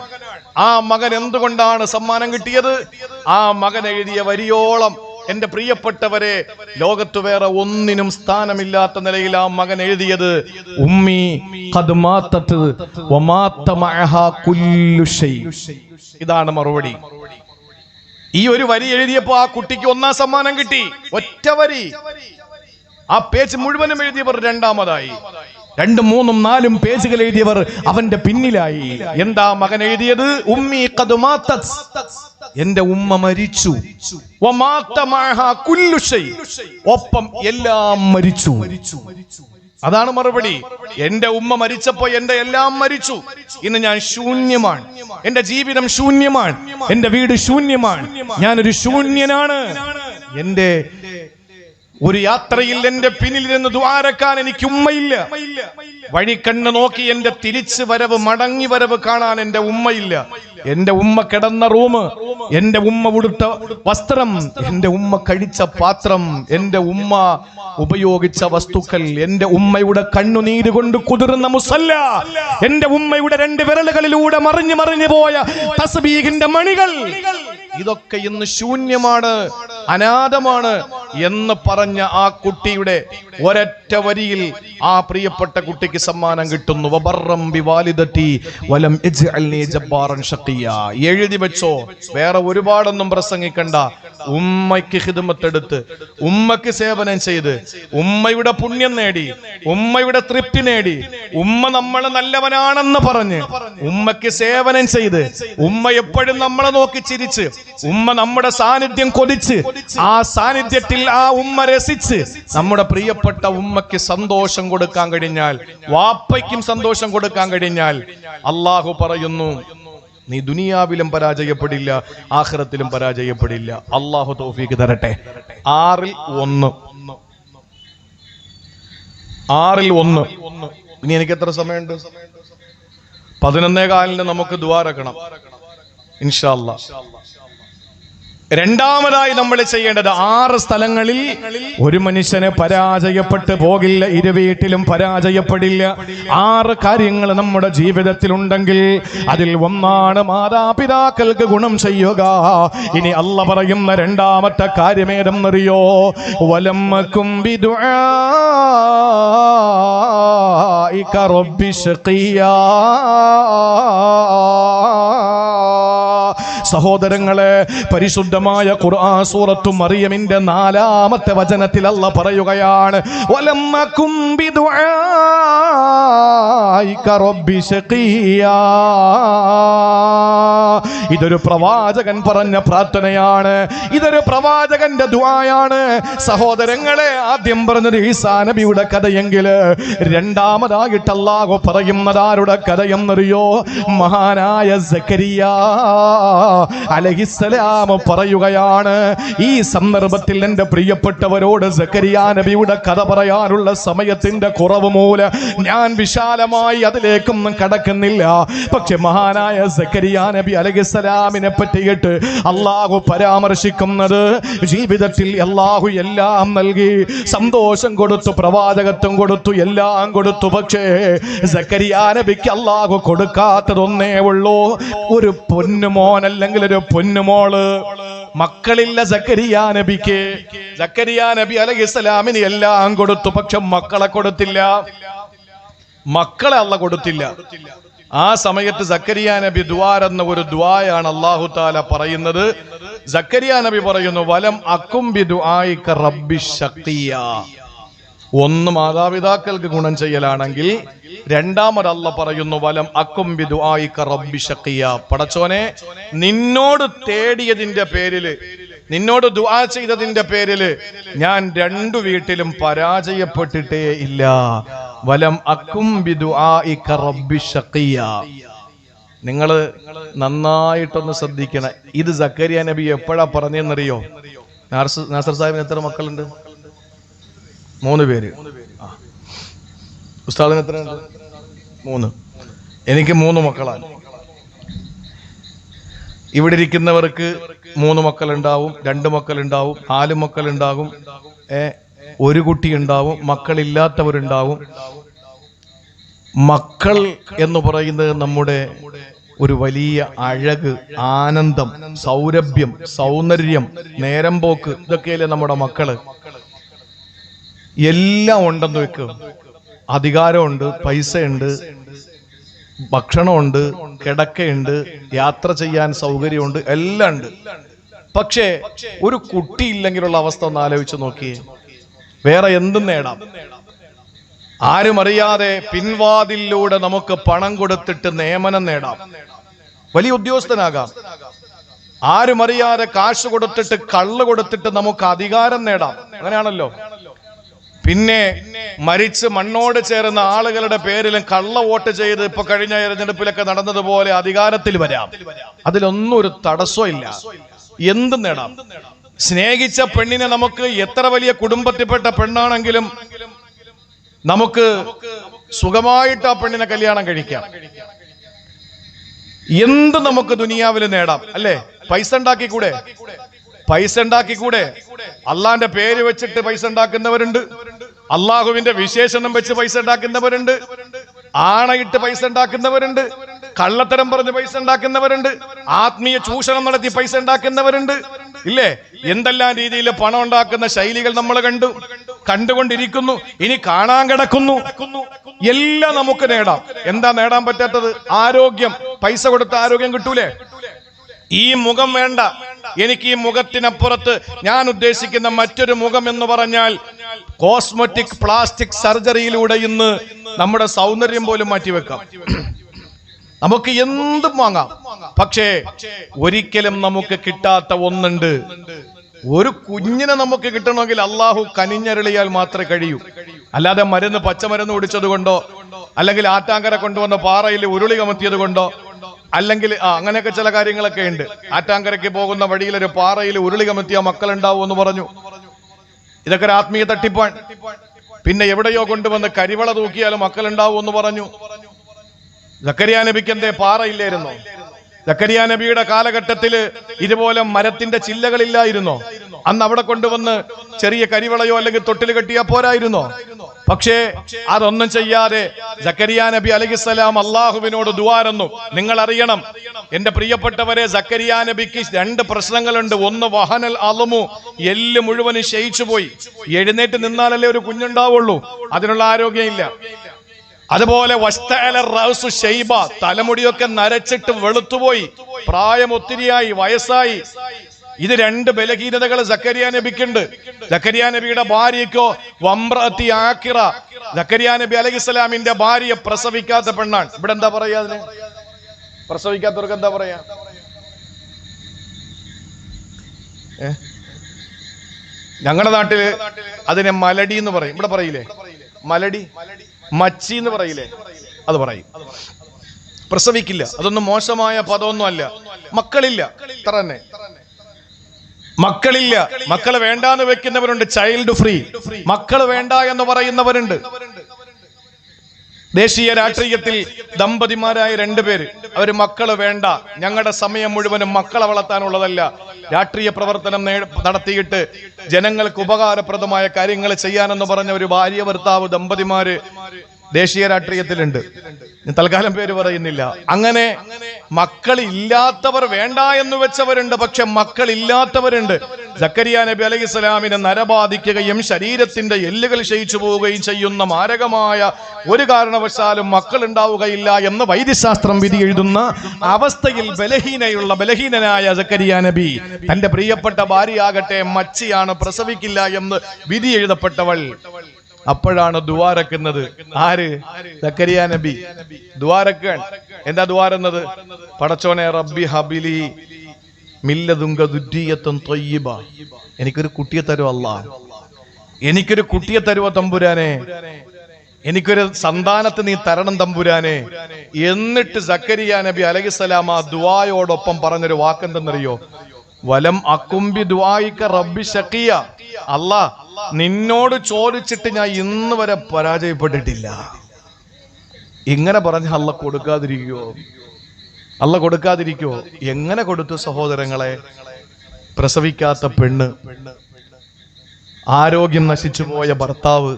ആ മകൻ എന്തുകൊണ്ടാണ് സമ്മാനം കിട്ടിയത്? ആ മകൻ എഴുതിയ വരിയോളം എന്റെ പ്രിയപ്പെട്ടവരെ, ലോകത്ത് വേറെ ഒന്നിനും സ്ഥാനമില്ലാത്ത നിലയിൽ ആ മകൻ എഴുതിയത് ഉമ്മി ഖദ് മാതത് വമാത മഅഹാ കുല്ലു ഷൈ. ഇതാണ് മറുപടി. ഈ ഒരു വരി എഴുതിയപ്പോ ആ കുട്ടിക്ക് 1ാം സമ്മാനം കിട്ടി. ഒറ്റ വരി. ആ പേജ് മുഴുവനും എഴുതിയവർ രണ്ടാമതായി. 2, 3, 4 പേജുകൾ എഴുതിയവർ അവന്റെ പിന്നിലായി. എന്താ മകൻ എഴുതിയത്? ഉമ്മി ഖദ് മാതത്, എന്റെ ഉമ്മ മരിച്ചു. വമാത മഅഹാ കുല്ലു ഷൈ, ഒപ്പം എല്ലാം മരിച്ചു. അതാണ് മറുപടി. എന്റെ ഉമ്മ മരിച്ചപ്പോ എന്റെ എല്ലാം മരിച്ചു. ഇന്ന് ഞാൻ ശൂന്യമാണ്. എന്റെ ജീവിതം ശൂന്യമാണ്. എന്റെ വീട് ശൂന്യമാണ്. ഞാനൊരു ശൂന്യനാണ്. എന്റെ ഒരു യാത്രയിൽ എന്റെ പിന്നിലിരുന്ന് ദ്വാരക്കാൻ എനിക്ക് ഉമ്മയില്ല. വഴിക്കണ്ണ് നോക്കി എന്റെ തിരിച്ചു വരവ്, മടങ്ങി വരവ് കാണാൻ എന്റെ ഉമ്മയില്ല. എന്റെ ഉമ്മ കിടന്ന റൂം, എന്റെ ഉമ്മ ഉടുത്ത വസ്ത്രം, എന്റെ ഉമ്മ കഴിച്ച പാത്രം, എന്റെ ഉമ്മ ഉപയോഗിച്ച വസ്തുക്കൾ, എന്റെ ഉമ്മയുടെ കണ്ണുനീര് കൊണ്ട് കുതിർന്ന മുസല്ല, എന്റെ ഉമ്മയുടെ 2 വിരലുകളിലൂടെ മറിഞ്ഞു മറിഞ്ഞു പോയ തസ്ബീഹിന്റെ മണികൾ, ഇതൊക്കെ ഇന്ന് ശൂന്യമാണ്, അനാഥമാണ് എന്ന് പറഞ്ഞ ആ കുട്ടിയുടെ ഒരൊറ്റ വരിയിൽ ആ പ്രിയപ്പെട്ട കുട്ടിക്ക് സമ്മാനം കിട്ടുന്നു. വബറം ബിവാലിദതി വലം യജ്അൽനി ജബ്ബാറൻ ഷഖിയ. എഴുതി വെച്ചോ, വേറെ ഒരുപാടൊന്നും പ്രസംഗിക്കണ്ട. ഉമ്മയ്ക്ക് ഖിദ്മത്ത് എടുത്ത്, ഉമ്മയ്ക്ക് സേവനം ചെയ്ത്, ഉമ്മയുടെ പുണ്യം നേടി, ഉമ്മയുടെ തൃപ്തി നേടി, ഉമ്മ നമ്മളെ നല്ലവനാണെന്ന് പറഞ്ഞ് ഉമ്മയ്ക്ക് സേവനം ചെയ്ത്, ഉമ്മ എപ്പോഴും നമ്മളെ നോക്കി ചിരിച്ച്, ഉമ്മ നമ്മുടെ സാന്നിധ്യം കൊതിച്ച്, ആ സാന്നിധ്യത്തിൽ ആ ഉമ്മ രസിച്ച്, നമ്മുടെ പ്രിയപ്പെട്ട ഉമ്മയ്ക്ക് സന്തോഷം കൊടുക്കാൻ കഴിഞ്ഞാൽ, വാപ്പയ്ക്കും സന്തോഷം കൊടുക്കാൻ കഴിഞ്ഞാൽ, അള്ളാഹു പറയുന്നു, നീ ദുനിയാവിലും പരാജയപ്പെടില്ല, ആഖിറത്തിലും പരാജയപ്പെടില്ല. അള്ളാഹു തൗഫീഖ് തരട്ടെ. 6-1. ഇനി എനിക്ക് എത്ര സമയമുണ്ട്? 11:15 നമുക്ക് ദുആ ഇറക്കണം ഇൻഷാ അല്ലാഹ്. രണ്ടാമതായി നമ്മൾ ചെയ്യേണ്ടത് 6 സ്ഥലങ്ങളിൽ ഒരു മനുഷ്യനെ പരാജയപ്പെട്ടു പോകില്ല, ഇരുവീട്ടിലും പരാജയപ്പെടില്ല. 6 കാര്യങ്ങൾ നമ്മുടെ ജീവിതത്തിൽ ഉണ്ടെങ്കിൽ അതിൽ ഒന്നാണ് മാതാപിതാക്കൾക്ക് ഗുണം ചെയ്യുക. ഇനി അല്ലാഹ് പറയുന്ന രണ്ടാമത്തെ കാര്യമേതെന്നറിയോ? വലമ്മക്കും ബിദുആഇക റബ്ബി ശഖിയാ. സഹോദരങ്ങളെ, പരിശുദ്ധമായ ഖുർആൻ സൂറത്തു മറിയമിന്റെ 4-ാമത്തെ വചനത്തിൽ അല്ലാഹ് പറയുകയാണ്, വലമ്മകും ബിദുആഇക റബ്ബി ശഖിയാ. ഇതൊരു പ്രവാചകൻ പറഞ്ഞ പ്രാർത്ഥനയാണ്. ഇതൊരു പ്രവാചകന്റെ ദുആയാണ്. സഹോദരങ്ങളെ, ആദ്യം പറഞ്ഞത് ഈസാ നബിയുടെ കഥയെങ്കിൽ രണ്ടാമതായിട്ട് അല്ലാഹു പറയുന്നത് ആരുടെ കഥയെന്നറിയോ? മഹാനായ സക്കരിയ അലൈഹിസ്സലാം പറയുകയാണ്. ഈ സന്ദർഭത്തിൽ എന്റെ പ്രിയപ്പെട്ടവരോട് സക്കരിയ നബിയുടെ കഥ പറയാനുള്ള സമയത്തിന്റെ കുറവ് മൂലം ഞാൻ വിശാലമായി അതിലേക്കൊന്നും കടക്കുന്നില്ല. പക്ഷെ മഹാനായ സക്കരിയ നബി അലൈഹിസ്സലാമിനെ പറ്റിയിട്ട് അല്ലാഹു പരാമർശിക്കുന്നത്, ജീവിതത്തിൽ അല്ലാഹു എല്ലാം നൽകി, സന്തോഷം കൊടുത്തു, പ്രവാചകത്വം കൊടുത്തു, എല്ലാം കൊടുത്തു. പക്ഷേ സക്കരിയ നബിക്ക് അല്ലാഹു കൊടുക്കാത്തതൊന്നേ ഉള്ളൂ, ഒരു പൊന്നുമോൻ അല്ലെങ്കിൽ ഒരു പൊന്നുമോള്. മക്കളില്ല സക്കരിയ നബിക്ക്. സക്കരിയ നബി അലൈഹിസ്സലാമിന് എല്ലാം കൊടുത്തു, പക്ഷെ മക്കളെ കൊടുത്തില്ല. മക്കളെ അല്ലാഹു കൊടുത്തില്ല. ആ സമയത്ത് സക്കരിയ നബി ദുആരെന്ന ഒരു ദുആയാണ് അല്ലാഹു തആല പറയുന്നത്. സക്കരിയ നബി പറയുന്നു, വലം അക്കും ബിദുആഇക റബ്ബി ശഖിയാ. ഒന്ന് മാതാപിതാക്കൾക്ക് ഗുണം ചെയ്യലാണെങ്കിൽ, രണ്ടാമത് അല്ലാഹ് പറയുന്നു, വലം അക്കും ബിദുആഇക റബ്ബി ശഖിയാ. പടച്ചോനെ, നിന്നോട് തേടിയതിന്റെ പേരിൽ നിന്നോട് ദുആ ചെയ്തതിന്റെ പേരില് ഞാൻ 2 വീട്ടിലും പരാജയപ്പെട്ടിട്ടേ ഇല്ല. വലം അക്കും ബിദുആഇക റബ്ബി ശഖിയ. നിങ്ങൾ നന്നായിട്ടൊന്ന് ശ്രദ്ധിക്കണം. ഇത് സക്കരിയ നബി എപ്പോഴാ പറഞ്ഞെന്നറിയോ? നാസർ സാഹിബിന് എത്ര മക്കളുണ്ട്? 3 പേര്. ഉസ്താദിന് എത്ര ഉണ്ട്? 3. എനിക്ക് 3 മക്കളാണ്. ഇവിടെ ഇരിക്കുന്നവർക്ക് 3 മക്കളുണ്ടാവും, 2 മക്കളുണ്ടാവും, 4 മക്കളുണ്ടാകും, 1 കുട്ടി ഉണ്ടാവും, മക്കളില്ലാത്തവരുണ്ടാവും. മക്കൾ എന്ന് പറയുന്നത് നമ്മുടെ ഒരു വലിയ അഴക്, ആനന്ദം, സൗരഭ്യം, സൗന്ദര്യം, നേരം പോക്ക്, ഇതൊക്കെയല്ലേ നമ്മുടെ മക്കള്. എല്ലാം ഉണ്ടെന്ന് വെക്കും. അധികാരമുണ്ട്, പൈസയുണ്ട്, ഭക്ഷണമുണ്ട്, കിടക്കയുണ്ട്, യാത്ര ചെയ്യാൻ സൗകര്യമുണ്ട്, എല്ലാം ഉണ്ട്. പക്ഷേ ഒരു കുട്ടി ഇല്ലെങ്കിലുള്ള അവസ്ഥ ഒന്ന് ആലോചിച്ച് നോക്കിയേ. വേറെ എന്തും നേടാം. ആരും അറിയാതെ പിൻവാതിലൂടെ നമുക്ക് പണം കൊടുത്തിട്ട് നിയമനം നേടാം, വലിയ ഉദ്യോഗസ്ഥനാകാം. ആരും അറിയാതെ കാശ് കൊടുത്തിട്ട്, കള്ള് കൊടുത്തിട്ട് നമുക്ക് അധികാരം നേടാം. അങ്ങനെയാണല്ലോ. പിന്നെ മരിച്ച് മണ്ണോട് ചേർന്ന ആളുകളുടെ പേരിലും കള്ള വോട്ട് ചെയ്ത് ഇപ്പൊ കഴിഞ്ഞ തെരഞ്ഞെടുപ്പിലൊക്കെ നടന്നതുപോലെ അധികാരത്തിൽ വരാം. അതിലൊന്നും ഒരു തടസ്സവും ഇല്ല. എന്തും നേടാം. സ്നേഹിച്ച പെണ്ണിനെ നമുക്ക് എത്ര വലിയ കുടുംബത്തിൽപ്പെട്ട പെണ്ണാണെങ്കിലും നമുക്ക് സുഖമായിട്ട് ആ പെണ്ണിനെ കല്യാണം കഴിക്കാം. എന്ത് നമുക്ക് ദുനിയാവിൽ നേടാം, അല്ലേ? പൈസ ഉണ്ടാക്കിക്കൂടെ? പൈസ ഉണ്ടാക്കിക്കൂടെ? അള്ളാന്റെ പേര് വെച്ചിട്ട് പൈസ ഉണ്ടാക്കുന്നവരുണ്ട്, അള്ളാഹുവിന്റെ വിശേഷണം വെച്ച് പൈസ ഉണ്ടാക്കുന്നവരുണ്ട്, ആണയിട്ട് പൈസ ഉണ്ടാക്കുന്നവരുണ്ട്, കള്ളത്തരം പറഞ്ഞ് പൈസ ഉണ്ടാക്കുന്നവരുണ്ട്, ആത്മീയ ചൂഷണം നടത്തി പൈസ ഉണ്ടാക്കുന്നവരുണ്ട്, ഇല്ലേ? എന്തെല്ലാം രീതിയിൽ പണം ഉണ്ടാക്കുന്ന ശൈലികൾ നമ്മൾ കണ്ടുകൊണ്ടിരിക്കുന്നു, ഇനി കാണാൻ കിടക്കുന്നു. എല്ലാം നമുക്ക് നേടാം. എന്താ നേടാൻ പറ്റാത്തത്? ആരോഗ്യം. പൈസ കൊടുത്ത ആരോഗ്യം കിട്ടൂലേ? ഈ മുഖം വേണ്ട, എനിക്ക് ഈ മുഖത്തിനപ്പുറത്ത് ഞാൻ ഉദ്ദേശിക്കുന്ന മറ്റൊരു മുഖം എന്ന് പറഞ്ഞാൽ കോസ്മെറ്റിക് പ്ലാസ്റ്റിക് സർജറിയിലൂടെ ഇന്ന് നമ്മുടെ സൗന്ദര്യം പോലും മാറ്റിവെക്കാം. നമുക്ക് എന്തും വാങ്ങാം. പക്ഷേ ഒരിക്കലും നമുക്ക് കിട്ടാത്ത ഒന്നുണ്ട്. ഒരു കുഞ്ഞിനെ നമുക്ക് കിട്ടണമെങ്കിൽ അള്ളാഹു കനിഞ്ഞരളിയാൽ മാത്രമേ കഴിയൂ. അല്ലാതെ പച്ചമരുന്ന് കുടിച്ചത് കൊണ്ടോ, അല്ലെങ്കിൽ ആറ്റാങ്കര കൊണ്ടുവന്ന പാറയിൽ ഉരുളി കമത്തിയത് കൊണ്ടോ, അല്ലെങ്കിൽ അങ്ങനെയൊക്കെ ചില കാര്യങ്ങളൊക്കെ ഉണ്ട്. ആറ്റാങ്കരയ്ക്ക് പോകുന്ന വഴിയിൽ ഒരു പാറയിൽ ഉരുളി കമത്തിയ മക്കളുണ്ടാവും എന്ന് പറഞ്ഞു. ഇതൊക്കെ ഒരു ആത്മീയ തട്ടിപ്പാണ്. പിന്നെ എവിടെയോ കൊണ്ടുവന്ന് കരിവള തൂക്കിയാലും മക്കളുണ്ടാവും എന്ന് പറഞ്ഞു. സക്കരിയ നബിക്ക് എന്തേ പാറയില്ലായിരുന്നോ? സക്കരിയ നബിയുടെ കാലഘട്ടത്തില് ഇതുപോലെ മരത്തിന്റെ ചില്ലകളില്ലായിരുന്നോ? അന്ന് അവിടെ കൊണ്ടുവന്ന് ചെറിയ കരിവളയോ അല്ലെങ്കിൽ തൊട്ടിൽ കെട്ടിയാ പോരായിരുന്നോ? പക്ഷേ അതൊന്നും ചെയ്യാതെ സക്കരിയ നബി അലൈഹിസ്സലാം അള്ളാഹുവിനോട് ദുആരന്നു. നിങ്ങൾ അറിയണം എന്റെ പ്രിയപ്പെട്ടവരെ, സക്കരിയ നബിക്ക് 2 പ്രശ്നങ്ങളുണ്ട്. ഒന്ന് വഹനൽ അളമു, എല്ല് മുഴുവനും ക്ഷയിച്ചു പോയി. എഴുന്നേറ്റ് നിന്നാലല്ലേ ഒരു കുഞ്ഞുണ്ടാവുള്ളൂ, അതിനുള്ള ആരോഗ്യം ഇല്ല. അതുപോലെ തലമുടിയൊക്കെ നരച്ചിട്ട് വെളുത്തുപോയി, പ്രായം ഒത്തിരിയായി, വയസ്സായി. ഇത് 2 ബലഹീനതകൾ സക്കരിയ നബിക്കുണ്ട്. സക്കരിയ നബിയുടെ ഭാര്യയ്ക്കോ വംറഅത്തി ആഖിറ, സക്കരിയ നബി അലൈഹിസ്സലാമിന്റെ ഭാര്യ പ്രസവിക്കാത്ത പെണ്ണാണ്. ഇവിടെ എന്താ പറയാ? അതിന് പ്രസവിക്കാത്തവർക്ക് എന്താ പറയാ? ഞങ്ങളുടെ നാട്ടില് അതിനെ മലടി എന്ന് പറയും. ഇവിടെ പറയില്ലേ മലടി? മച്ചി എന്ന് പറയില്ലേ? അത് പറയും. പ്രസവിക്കില്ല. അതൊന്നും മോശമായ പദമൊന്നും അല്ല. മക്കളില്ല, ഇത്ര തന്നെ. മക്കളില്ല. മക്കള് വേണ്ടാന്ന് വെക്കുന്നവരുണ്ട്, ചൈൽഡ് ഫ്രീ. മക്കള് വേണ്ട എന്ന് പറയുന്നവരുണ്ട്. ദേശീയ രാഷ്ട്രീയത്തിൽ ദമ്പതിമാരായ 2 പേര്, അവര് മക്കള് വേണ്ട, ഞങ്ങളുടെ സമയം മുഴുവനും മക്കളെ വളർത്താനുള്ളതല്ല, രാഷ്ട്രീയ പ്രവർത്തനം നടത്തിയിട്ട് ജനങ്ങൾക്ക് ഉപകാരപ്രദമായ കാര്യങ്ങൾ ചെയ്യാനെന്ന് പറഞ്ഞ ഒരു ഭാര്യ ഭർത്താവ് ദമ്പതിമാര് ദേശീയ രാഷ്ട്രീയത്തിലുണ്ട്. തൽക്കാലം പേര് പറയുന്നില്ല. അങ്ങനെ മക്കളില്ലാത്തവർ വേണ്ട എന്ന് വെച്ചവരുണ്ട്, പക്ഷെ മക്കളില്ലാത്തവരുണ്ട്. സക്കരിയ നബി അലൈഹിസ്സലാമിനെ നരബാധിക്കുകയും ശരീരത്തിന്റെ എല്ലുകൾ ക്ഷയിച്ചു പോവുകയും ചെയ്യുന്ന മാരകമായ ഒരു കാരണവശാലും മക്കൾ ഉണ്ടാവുകയില്ല എന്ന് വൈദ്യശാസ്ത്രം വിധി എഴുതുന്ന അവസ്ഥയിൽ ബലഹീനനായ സക്കരിയ നബി തന്റെ പ്രിയപ്പെട്ട ഭാര്യയാകട്ടെ മച്ചിയാണ്, പ്രസവിക്കില്ല എന്ന് വിധി എഴുതപ്പെട്ടവൾ. അപ്പോഴാണ് ദുആരക്കുന്നത്. ആര്? സക്കരിയ നബി ദുആരക്കാൻ. എന്താ ദുആരുന്നത്? പടച്ചോനെ റബ്ബി ഹബിലി മില്ലദുങ്ക ദുര്രിയത്തുൻ ത്വയ്യിബ. എനിക്കൊരു കുട്ടിയെ തരുമോ അല്ലാഹ്, എനിക്കൊരു കുട്ടിയെ തരുമോ തമ്പുരാനെ, എനിക്കൊരു സന്താനത്തെ നീ തരണം തമ്പുരാനെ. എന്നിട്ട് സക്കരിയ നബി അലൈഹിസ്സലാം ആ ദുആയോടൊപ്പം പറഞ്ഞൊരു വാക്കെന്തെന്നറിയോ? വലം അക്കുംബി ദുആയിക റബ്ബി ശഖിയ. അല്ലാഹ്, നിന്നോട് ചോദിച്ചിട്ട് ഞാൻ ഇന്ന് വരെ പരാജയപ്പെട്ടിട്ടില്ല. ഇങ്ങനെ പറഞ്ഞ അല്ല കൊടുക്കാതിരിക്കുവോ? അല്ല കൊടുക്കാതിരിക്കുവോ? എങ്ങനെ കൊടുത്തു സഹോദരങ്ങളെ? പ്രസവിക്കാത്ത പെണ്ണ്, ആരോഗ്യം നശിച്ചു പോയ ഭർത്താവ്,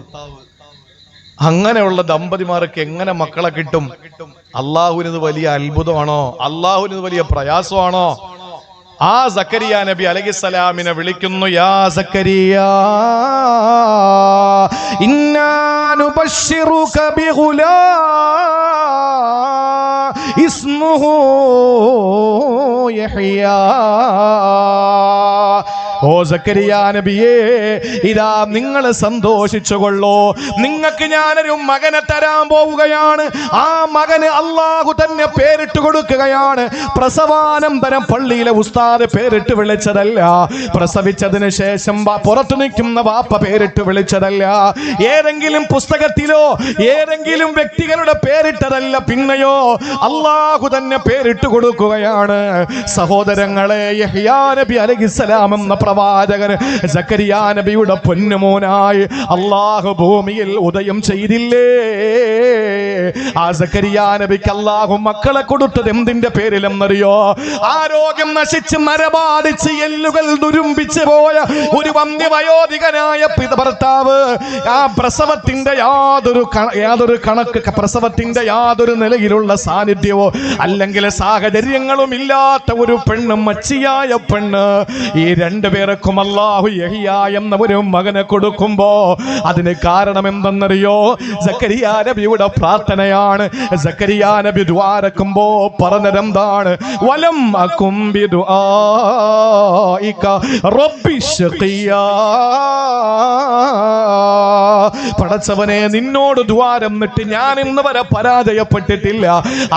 അങ്ങനെയുള്ള ദമ്പതിമാർക്ക് എങ്ങനെ മക്കളെ കിട്ടും? അള്ളാഹുവിന് വലിയ അത്ഭുതമാണോ? അള്ളാഹുവിന് വലിയ പ്രയാസമാണോ? ആ സക്കരിയ നബി അലൈഹിസ്സലാമിനെ വിളിക്കുന്നു, യാ സക്കരിയ ഇന്നാ നുബശ്ശിറുക ബിഗുലാം ഇസ്മുഹു യഹ്യ. ഓ സക്കരിയ നബിയേ, ഇതാ നിങ്ങൾ സന്തോഷിച്ചുകൊള്ളൂ, നിങ്ങൾക്ക് ഞാനൊരു മകനെ തരാൻ പോവുകയാണ്. ആ മകന് അള്ളാഹു തന്നെ പേരിട്ട് കൊടുക്കുകയാണ്. പ്രസവാനന്തരം പള്ളിയിലെ ഉസ്താദ് പേരിട്ട് വിളിച്ചതല്ല, പ്രസവിച്ചതിന് ശേഷം പുറത്തു നിൽക്കുന്ന വാപ്പ പേരിട്ട് വിളിച്ചതല്ല, ഏതെങ്കിലും പുസ്തകത്തിലോ ഏതെങ്കിലും വ്യക്തികളുടെ പേരിട്ടതല്ല, പിന്നെയോ അള്ളാഹു തന്നെ പേരിട്ട് കൊടുക്കുകയാണ്. സഹോദരങ്ങളെ, യഹ്യാ നബി അലൈഹിസ്സലാം എന്ന പ്രവാചകൻ സക്കരിയ നബിയുടെ പൊന്നുമോനായി അള്ളാഹു ഭൂമിയിൽ ഉദയം ചെയ്തില്ലേ? ആ സക്കരിയ നബിക്ക് അള്ളാഹു മക്കളെ കൊടുത്തത് എന്തിന്റെ പേരിലെന്നറിയോ? ആരോഗ്യം നശിച്ച് മരബാധിച്ച് എല്ലുകൾ ദുരുമ്പിച്ച് പോയ ഒരു വന്ധ്യവയോധികനായ ഭർത്താവ്, ആ പ്രസവത്തിന്റെ യാതൊരു കണക്ക്, പ്രസവത്തിന്റെ യാതൊരു നിലയിലുള്ള സാന്നിധ്യമോ അല്ലെങ്കിൽ സാഹചര്യങ്ങളും ഇല്ലാത്ത ഒരു പെണ്ണ്, മച്ചിയായ പെണ്ണ്, ഈ രണ്ടുപേർക്കും അല്ലാഹു യഹ്യ എന്ന ഒരു മകനെ കൊടുക്കുമ്പോ അതിന് കാരണം എന്തെന്നറിയോ? സക്കരിയ നബിയുടെ പ്രാർത്ഥനയാണ്. സക്കരിയ നബി ദുആരക്കുമ്പോ പറഞ്ഞതെന്താണ്? വലം അകും ബിദുആഇക റബ്ബി ശഖിയ. പടച്ചവനെ, നിന്നോട് ദ്വാരന്നിട്ട് ഞാൻ ഇന്ന് വരെ പരാജയപ്പെട്ടിട്ടില്ല,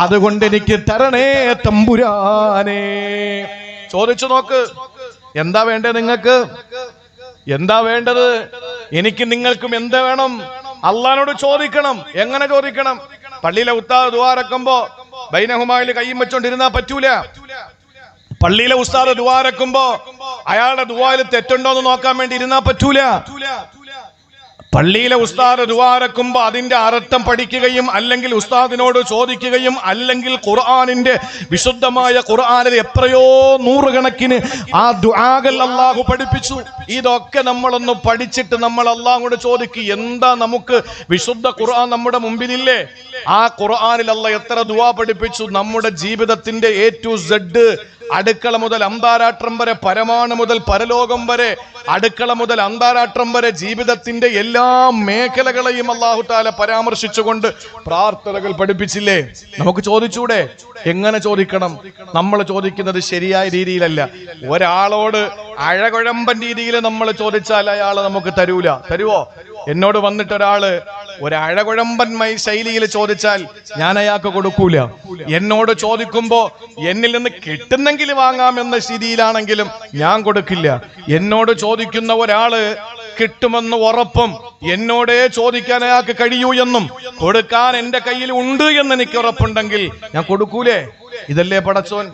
അതുകൊണ്ട് എനിക്ക് തരണേ തമ്പുരാനെ. ചോദിച്ചു നോക്ക്, എന്താ വേണ്ടത് നിങ്ങൾക്ക്? എന്താ വേണ്ടത്? എനിക്ക് നിങ്ങൾക്കും എന്താ വേണം? അള്ളാനോട് ചോദിക്കണം. എങ്ങനെ ചോദിക്കണം? പള്ളിയിലെ ഉസ്താദ് ദുആരക്കുമ്പോ ബൈനഹുമായിൽ കയ്യും വെച്ചോണ്ടിരുന്നാ പറ്റൂല. പള്ളിയിലെ ഉസ്താദ് ദുആരക്കുമ്പോ അയാളുടെ ദുആയിൽ തെറ്റുണ്ടോ എന്ന് നോക്കാൻ വേണ്ടി ഇരുന്നാ പറ്റൂല. പള്ളിയിലെ ഉസ്താദ് ദുആരക്കുമ്പോ അതിന്റെ അർത്ഥം പഠിക്കുകയും അല്ലെങ്കിൽ ഉസ്താദിനോട് ചോദിക്കുകയും അല്ലെങ്കിൽ ഖുർആനിന്റെ വിശുദ്ധമായ ഖുർആനിൽ എത്രയോ നൂറുകണക്കിന് ആ ദുആകൾ അല്ലാഹു പഠിപ്പിച്ചു. ഇതൊക്കെ നമ്മളൊന്ന് പഠിച്ചിട്ട് നമ്മൾ അല്ലാഹുവോട് ചോദിക്കുക, എന്താ നമുക്ക് വിശുദ്ധ ഖുർആൻ നമ്മുടെ മുമ്പിലില്ലേ? ആ ഖുർആനിൽ അല്ലാഹ് എത്ര ദുആ പഠിപ്പിച്ചു. നമ്മുടെ ജീവിതത്തിന്റെ A to Z, അടുക്കള മുതൽ അന്താരാഷ്ട്രം വരെ, പരമാണു മുതൽ പരലോകം വരെ, അടുക്കള മുതൽ അന്താരാഷ്ട്രം വരെ, ജീവിതത്തിന്റെ എല്ലാ മേഖലകളെയും അല്ലാഹു തആല പരാമർശിച്ചുകൊണ്ട് പ്രാർത്ഥനകൾ പഠിപ്പിച്ചില്ലേ? നമുക്ക് ചോദിച്ചൂടെ? എങ്ങനെ ചോദിക്കണം? നമ്മൾ ചോദിക്കുന്നത് ശരിയായ രീതിയിലല്ല. ഒരാളോട് അഴകുഴമ്പൻ രീതിയിൽ നമ്മൾ ചോദിച്ചാൽ അയാൾ നമുക്ക് തരൂല. തരുവോ? എന്നോട് വന്നിട്ട് ഒരാള് ഒരു അഴകുഴമ്പന്മായി ശൈലിയിൽ ചോദിച്ചാൽ ഞാൻ അയാൾക്ക് കൊടുക്കൂല. എന്നോട് ചോദിക്കുമ്പോ എന്നിൽ നിന്ന് കിട്ടുന്നെങ്കിൽ വാങ്ങാമെന്ന സ്ഥിതിയിലാണെങ്കിലും ഞാൻ കൊടുക്കില്ല. എന്നോട് ചോദിക്കുന്ന ഒരാള് കിട്ടുമെന്ന് ഉറപ്പും എന്നോടേ ചോദിക്കാൻ അയാൾക്ക് കഴിയൂ എന്നും കൊടുക്കാൻ എന്റെ കയ്യിൽ ഉണ്ട് എന്ന് എനിക്ക് ഉറപ്പുണ്ടെങ്കിൽ ഞാൻ കൊടുക്കൂലേ? ഇതല്ലേ പടച്ചോൻ?